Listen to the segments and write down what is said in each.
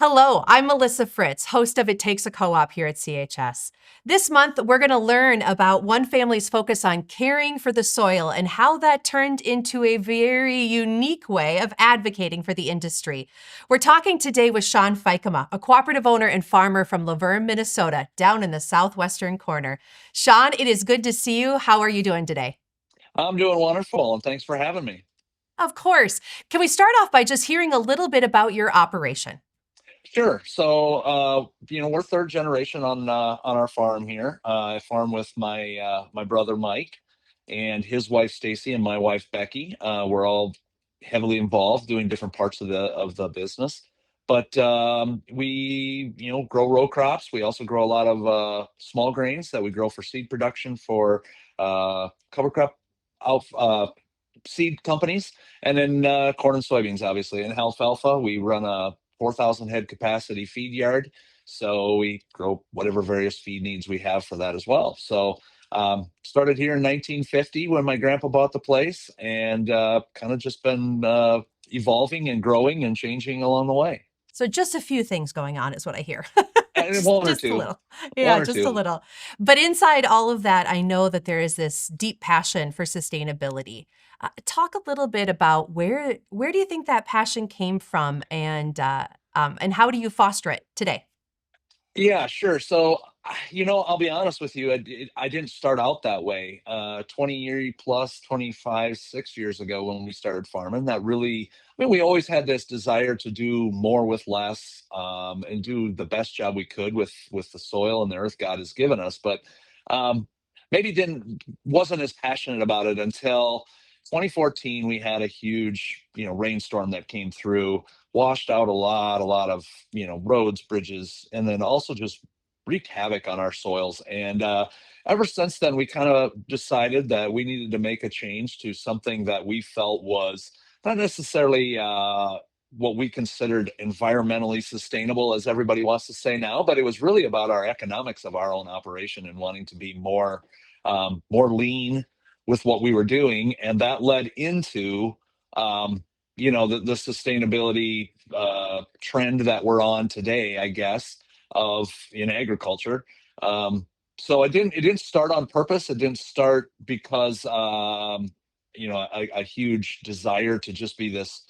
Hello, I'm Malissa Fritz, host of It Takes a Co-op here at CHS. This month, we're going to learn about one family's focus on caring for the soil and how that turned into a very unique way of advocating for the industry. We're talking today with Shawn Feikema, a cooperative owner and farmer from Luverne, Minnesota, down in the southwestern corner. Shawn, it is good to see you. How are you doing today? I'm doing wonderful, and thanks for having me. Of course. Can we start off by just hearing a little bit about your operation? Sure. We're third generation on our farm here. I farm with my brother Mike and his wife Stacy and my wife Becky. We're all heavily involved doing different parts of the business. But we, grow row crops. We also grow a lot of small grains that we grow for seed production for cover crop out seed companies, and then corn and soybeans, obviously. And alfalfa, we run a 4,000 head capacity feed yard. So we grow whatever various feed needs we have for that as well. Started here in 1950 when my grandpa bought the place, and kind of just been evolving and growing and changing along the way. So just a few things going on is what I hear. And just, one or just a two, little. one Yeah, or just a two. little. But inside all of that, I know that there is this deep passion for sustainability. Talk a little bit about where do you think that passion came from, and how do you foster it today? Yeah, sure. I'll be honest with you. I didn't start out that way. 20 year plus 25, 6 years ago when we started farming, we always had this desire to do more with less, and do the best job we could with the soil and the earth God has given us. But um, maybe didn't wasn't as passionate about it until 2014. We had a huge, rainstorm that came through, washed out a lot of, roads, bridges, and then also just wreaked havoc on our soils. And ever since then, we kind of decided that we needed to make a change to something that we felt was not necessarily what we considered environmentally sustainable, as everybody wants to say now, but it was really about our economics of our own operation and wanting to be more lean with what we were doing, and that led into the sustainability trend that we're on today, I guess, of in agriculture. So it didn't start on purpose. It didn't start because a huge desire to just be this,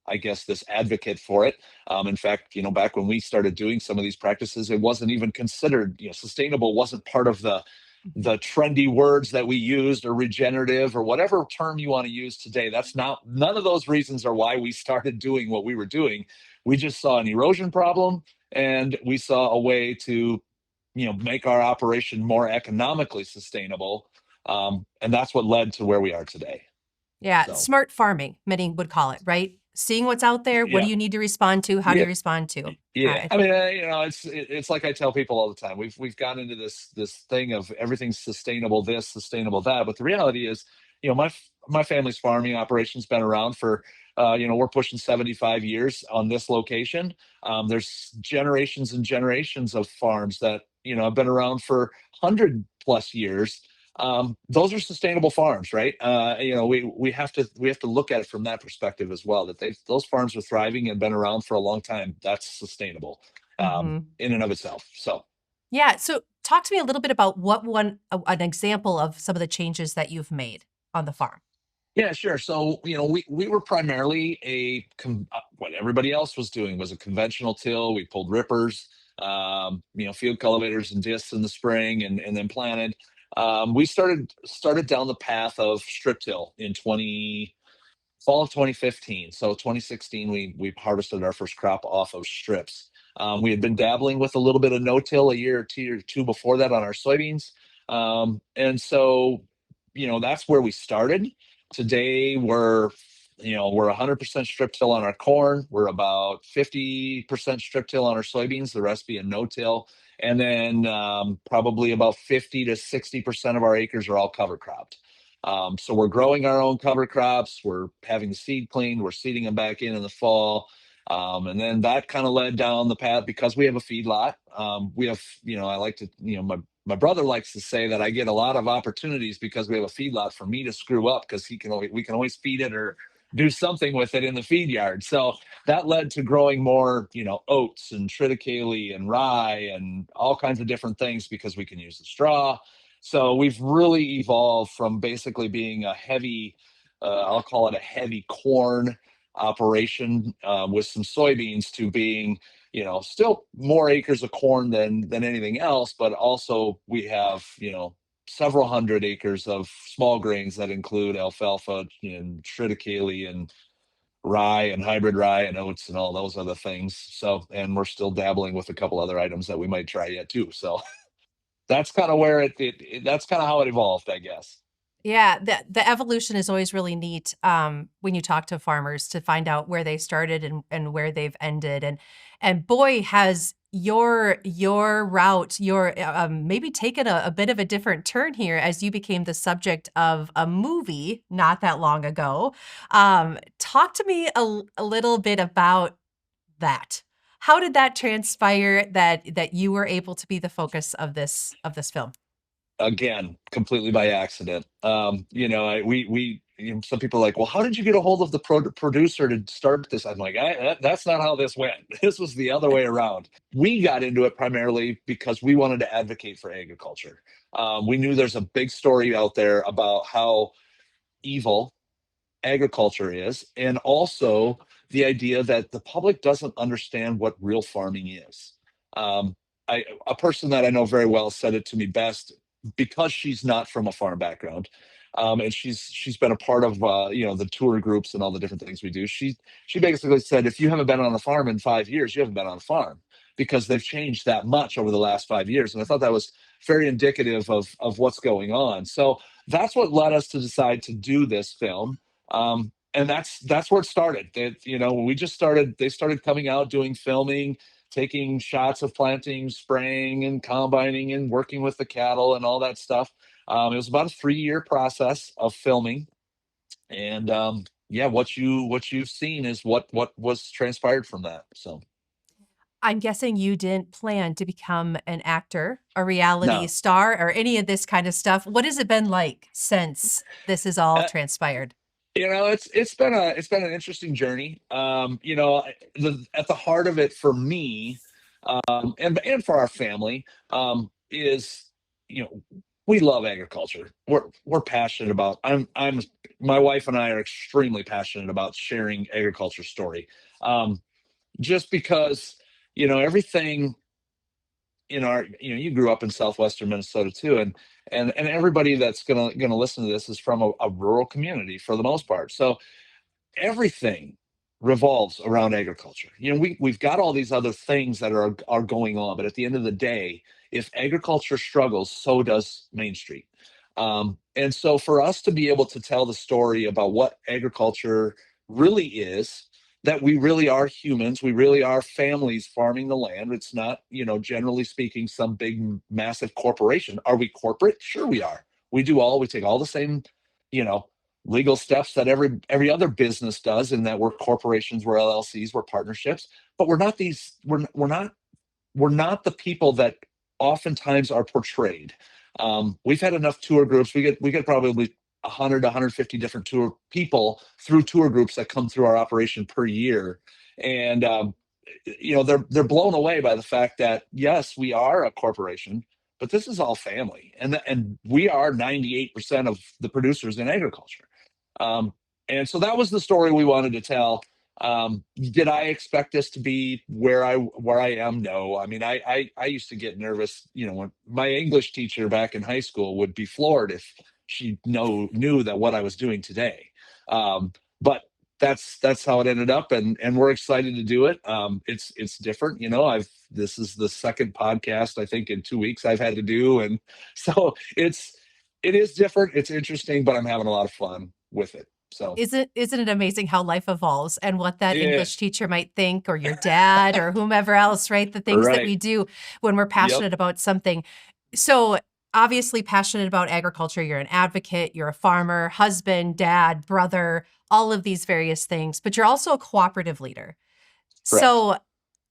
I guess, this advocate for it. In fact, back when we started doing some of these practices, it wasn't even considered, sustainable wasn't part of the trendy words that we used, or regenerative, or whatever term you want to use today. That's not, none of those reasons are why we started doing what we were doing. We just saw an erosion problem, and we saw a way to, make our operation more economically sustainable. And that's what led to where we are today. Yeah, So, smart farming, many would call it, right? Seeing what's out there, what do yeah. you need to respond to? How do you Yeah. respond to? Yeah, I I mean, it's like I tell people all the time. We've gotten into this thing of everything's sustainable, this sustainable that, but the reality is, my family's farming operation's been around for, we're pushing 75 years on this location. There's generations and generations of farms that have been around for 100 plus years. Those are sustainable farms, right? We have to look at it from that perspective as well. That those farms are thriving and been around for a long time. That's sustainable, Mhm. in and of itself. So Yeah, so talk to me a little bit about an example of some of the changes that you've made on the farm. yeah, sure. So we were primarily what everybody else was doing was a conventional till. We pulled rippers, field cultivators and discs in the spring, and then planted. We started down the path of strip till in 20 fall of 2015. So 2016, we harvested our first crop off of strips. We had been dabbling with a little bit of no-till a year or two before that on our soybeans. And so that's where we started. Today we're 100% strip till on our corn. We're about 50% strip till on our soybeans, the rest being no-till. And then probably about 50 to 60% of our acres are all cover cropped. So we're growing our own cover crops. We're having the seed cleaned. We're seeding them back in the fall. And then that kind of led down the path because we have a feed lot. We have, I like to, my brother likes to say that I get a lot of opportunities because we have a feed lot for me to screw up, because we can always feed it, or do something with it in the feed yard. So that led to growing more, oats and triticale and rye and all kinds of different things because we can use the straw. So we've really evolved from basically being a heavy, I'll call it a heavy corn operation with some soybeans to being, still more acres of corn than anything else, but also we have, several hundred acres of small grains that include alfalfa and triticale and rye and hybrid rye and oats and all those other things. So, and we're still dabbling with a couple other items that we might try yet too. So that's kind of where that's kind of how it evolved, I guess. Yeah, the evolution is always really neat when you talk to farmers to find out where they started and where they've ended. And boy, has your route, your maybe taken a bit of a different turn here as you became the subject of a movie not that long ago. Talk to me a little bit about that. How did that transpire that you were able to be the focus of this film? Again, completely by accident. Some people are like, well, how did you get a hold of the producer to start this? I'm like, that's not how this went. This was the other way around. We got into it primarily because we wanted to advocate for agriculture. We knew there's a big story out there about how evil agriculture is, and also the idea that the public doesn't understand what real farming is. Um, a person that I know very well said it to me best because she's not from a farm background, and she's been a part of the tour groups and all the different things we do. She basically said, if you haven't been on a farm in 5 years, you haven't been on a farm because they've changed that much over the last 5 years. And I thought that was very indicative of what's going on. So that's what led us to decide to do this film, and that's where it started. When we just started, they started coming out doing filming, taking shots of planting, spraying, and combining, and working with the cattle and all that stuff. It was about a 3-year process of filming, and yeah, what you've seen is what was transpired from that. So I'm guessing you didn't plan to become an actor, a reality no. star, or any of this kind of stuff. What has it been like since this has all Uh, transpired? it's been an interesting journey. At the heart of it for me, and for our family, is you know we love agriculture. We're passionate about. I'm My wife and I are extremely passionate about sharing agriculture story. Just because everything in our you grew up in southwestern Minnesota too, and everybody that's gonna listen to this is from a rural community for the most part. So everything revolves around agriculture. We've got all these other things that are going on, but at the end of the day, if agriculture struggles, so does Main Street. And so for us to be able to tell the story about what agriculture really is, that we really are humans, we really are families farming the land. It's not, generally speaking, some big massive corporation. Are we corporate? Sure we are. We take all the same, you know, legal steps that every other business does, in that we're corporations, we're LLCs, we're partnerships, but we're not the people that oftentimes are portrayed. We've had enough tour groups. We get probably 100 to 150 different tour people through tour groups that come through our operation per year, and they're blown away by the fact that yes, we are a corporation, but this is all family, and we are 98% of the producers in agriculture. Um, and so that was the story we wanted to tell. Did I expect this to be where I am? No. I mean, I used to get nervous, when my English teacher back in high school would be floored if she knew that what I was doing today. But that's how it ended up, and we're excited to do it. It's different, I've this is the second podcast I think in 2 weeks I've had to do, and so it is different. It's interesting, but I'm having a lot of fun with it. So Isn't it amazing how life evolves and what that yeah, English teacher might think, or your dad, or whomever else, right? The things that right. we do when we're Yep. passionate about something. So, obviously, passionate about agriculture. You're an advocate, you're a farmer, husband, dad, brother, all of these various things, but you're also a cooperative leader. Correct. So,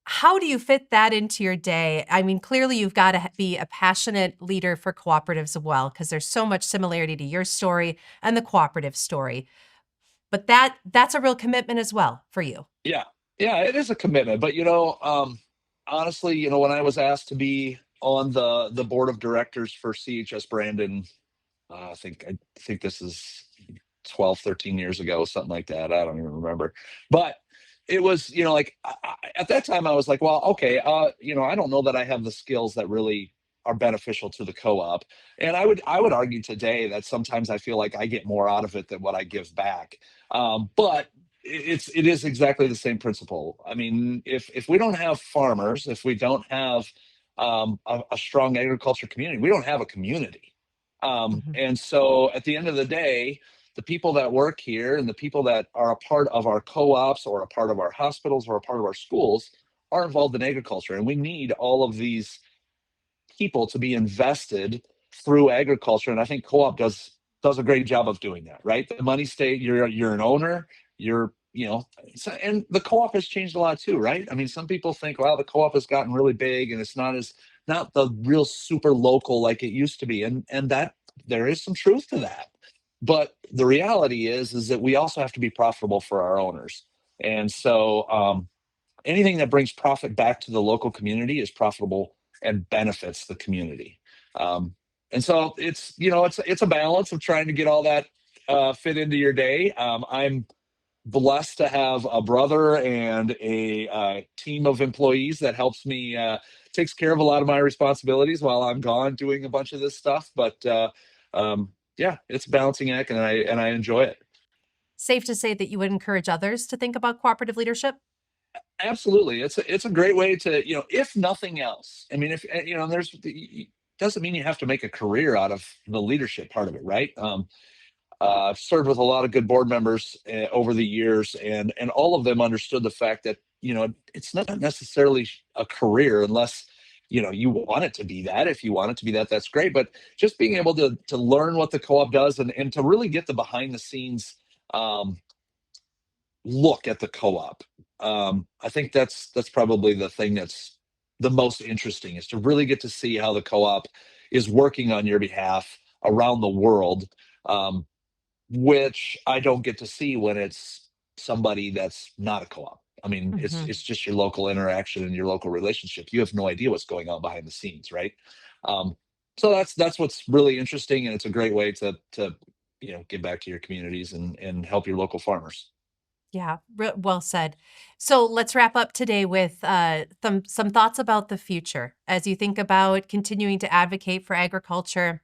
how do you fit that into your day? I mean, clearly you've got to be a passionate leader for cooperatives as well, because there's so much similarity to your story and the cooperative story. But that's a real commitment as well for you. Yeah, yeah, it is a commitment. But honestly, when I was asked to be on the board of directors for CHS Brandon, I think this is 12, 13 years ago, something like that. I don't even remember. But it was, like at that time I was like, well, okay, I don't know that I have the skills that really are beneficial to the co-op. And I would argue today that sometimes I feel like I get more out of it than what I give back. But it is exactly the same principle. I mean, if we don't have farmers, if we don't have a strong agriculture community, we don't have a community. Mhm. And so at the end of the day, the people that work here and the people that are a part of our co-ops or a part of our hospitals or a part of our schools are involved in agriculture. And we need all of these people to be invested through agriculture. And I think co-op does a great job of doing that, right? The money state, you're an owner, and the co-op has changed a lot too, right? I mean, some people think, wow, the co-op has gotten really big and it's not the real super local like it used to be. And that there is some truth to that. But the reality is that we also have to be profitable for our owners. And so anything that brings profit back to the local community is profitable and benefits the community. And so it's a balance of trying to get all that fit into your day. I'm blessed to have a brother and a team of employees that helps me takes care of a lot of my responsibilities while I'm gone doing a bunch of this stuff. But yeah, it's a balancing act, and I enjoy it. Safe to say that you would encourage others to think about cooperative leadership? Absolutely. It's a great way to, if nothing else. I mean, if there's doesn't mean you have to make a career out of the leadership part of it, right? I've served with a lot of good board members over the years, and all of them understood the fact that it's not necessarily a career unless you want it to be that. If you want it to be that, that's great. But just being able to learn what the co-op does and to really get the behind the scenes um, look at the co-op. I think that's probably the thing that's the most interesting, is to really get to see how the co-op is working on your behalf around the world, which I don't get to see when it's somebody that's not a co-op. I mean, it's Mhm. it's just your local interaction and your local relationship. You have no idea what's going on behind the scenes, right? Um, so that's what's really interesting, and it's a great way to give back to your communities and help your local farmers. Yeah, well said. So let's wrap up today with some thoughts about the future as you think about continuing to advocate for agriculture.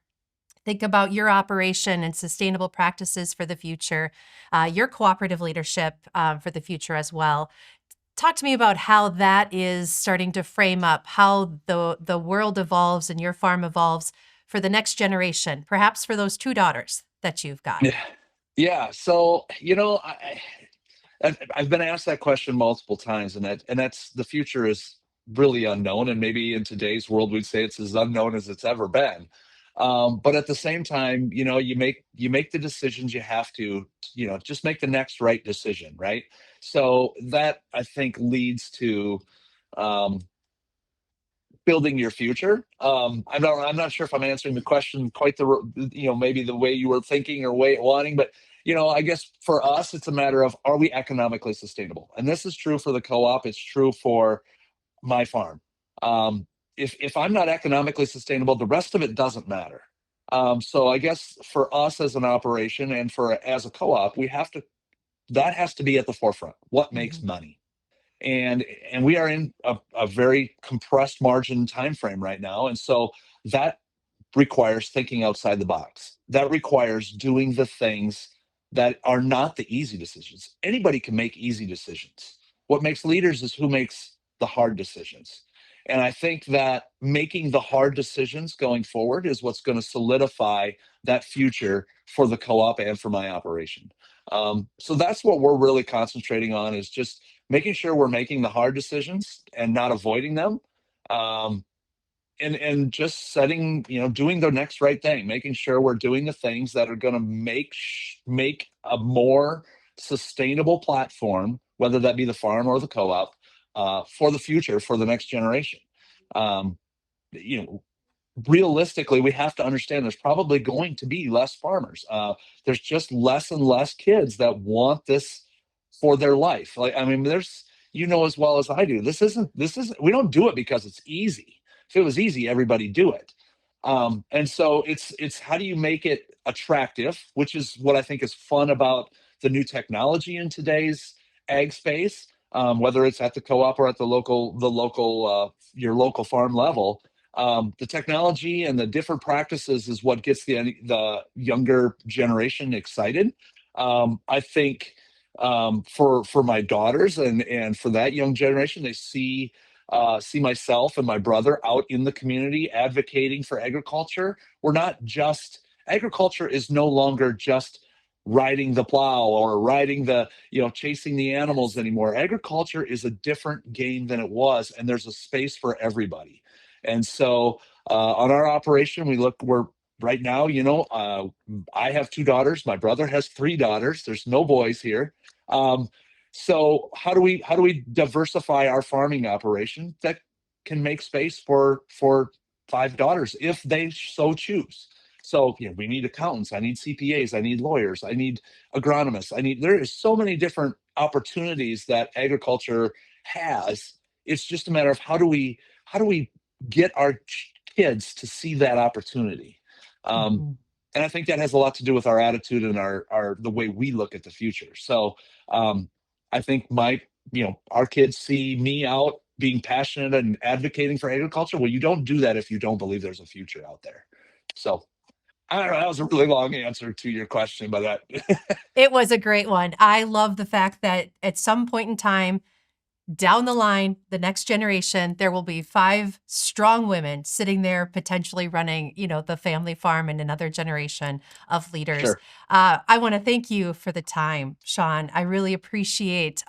Think about your operation and sustainable practices for the future, your cooperative leadership for the future as well. Talk to me about how that is starting to frame up how the world evolves and your farm evolves for the next generation, perhaps for those two daughters that you've got. Yeah. Yeah. So, I've been asked that question multiple times, and that's the future is really unknown, and maybe in today's world we'd say it's as unknown as it's ever been. But at the same time, you make the decisions you have to, just make the next right decision, right? So that I think leads to um, building your future. I'm not sure if I'm answering the question quite maybe the way you were thinking or way wanting, but I guess for us, it's a matter of, are we economically sustainable? And this is true for the co-op. It's true for my farm. Um, if I'm not economically sustainable, the rest of it doesn't matter. So I guess for us as an operation and for as a co-op, that has to be at the forefront. What makes Mhm. money? And we are in a very compressed margin time frame right now, and so that requires thinking outside the box. That requires doing the things that are not the easy decisions. Anybody can make easy decisions. What makes leaders is who makes the hard decisions. And I think that making the hard decisions going forward is what's going to solidify that future for the co-op and for my operation. So that's what we're really concentrating on, is just making sure we're making the hard decisions and not avoiding them. Um, and just doing the next right thing, making sure we're doing the things that are going to make a more sustainable platform, whether that be the farm or the co-op, for the future, for the next generation. Um, you know, realistically, we have to understand there's probably going to be less farmers. There's just less and less kids that want this for their life. Like, I mean, there's, as well as I do, this isn't, we don't do it because it's easy. If it was easy, everybody do it. And so it's how do you make it attractive, which is what I think is fun about the new technology in today's ag space, whether it's at the co-op or at your local farm level. The technology and the different practices is what gets the younger generation excited. I think for my daughters and for that young generation, they see myself and my brother out in the community advocating for agriculture. We're not just Agriculture is no longer just riding the plow or riding the chasing the animals Yes. anymore. Agriculture is a different game than it was, and there's a space for everybody. And so on our operation, we're right now, I have two daughters. My brother has three daughters. There's no boys here. So how do we diversify our farming operation that can make space for five daughters if they so choose? So we need accountants, I need CPAs, I need lawyers, I need agronomists, there is so many different opportunities that agriculture has. It's just a matter of how do we get our kids to see that opportunity. Um, Mhm. and I think that has a lot to do with our attitude and our the way we look at the future. So um, I think our kids see me out being passionate and advocating for agriculture. Well, you don't do that if you don't believe there's a future out there. So I don't know. That was a really long answer to your question, but that It was a great one. I love the fact that at some point in time, down the line, the next generation, there will be five strong women sitting there potentially running, the family farm and another generation of leaders. sure. I want to thank you for the time, Shawn. I really appreciate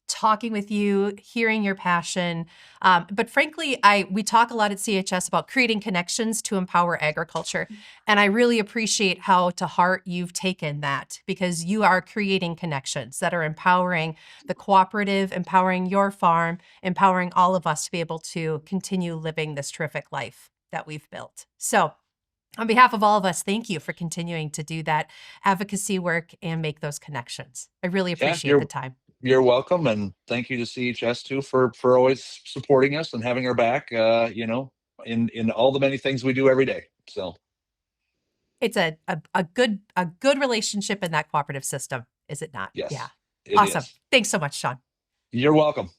talking with you, hearing your passion. But frankly, we talk a lot at CHS about creating connections to empower agriculture. And I really appreciate how to heart you've taken that, because you are creating connections that are empowering the cooperative, empowering your farm, empowering all of us to be able to continue living this terrific life that we've built. So on behalf of all of us, thank you for continuing to do that advocacy work and make those connections. I really Yeah, appreciate the you're time. you're welcome, and thank you to CHS too for always supporting us and having our back. In all the many things we do every day. So It's a good relationship in that cooperative system, is it not? Yeah. yes, it Awesome. is. Thanks so much, Shawn. You're welcome.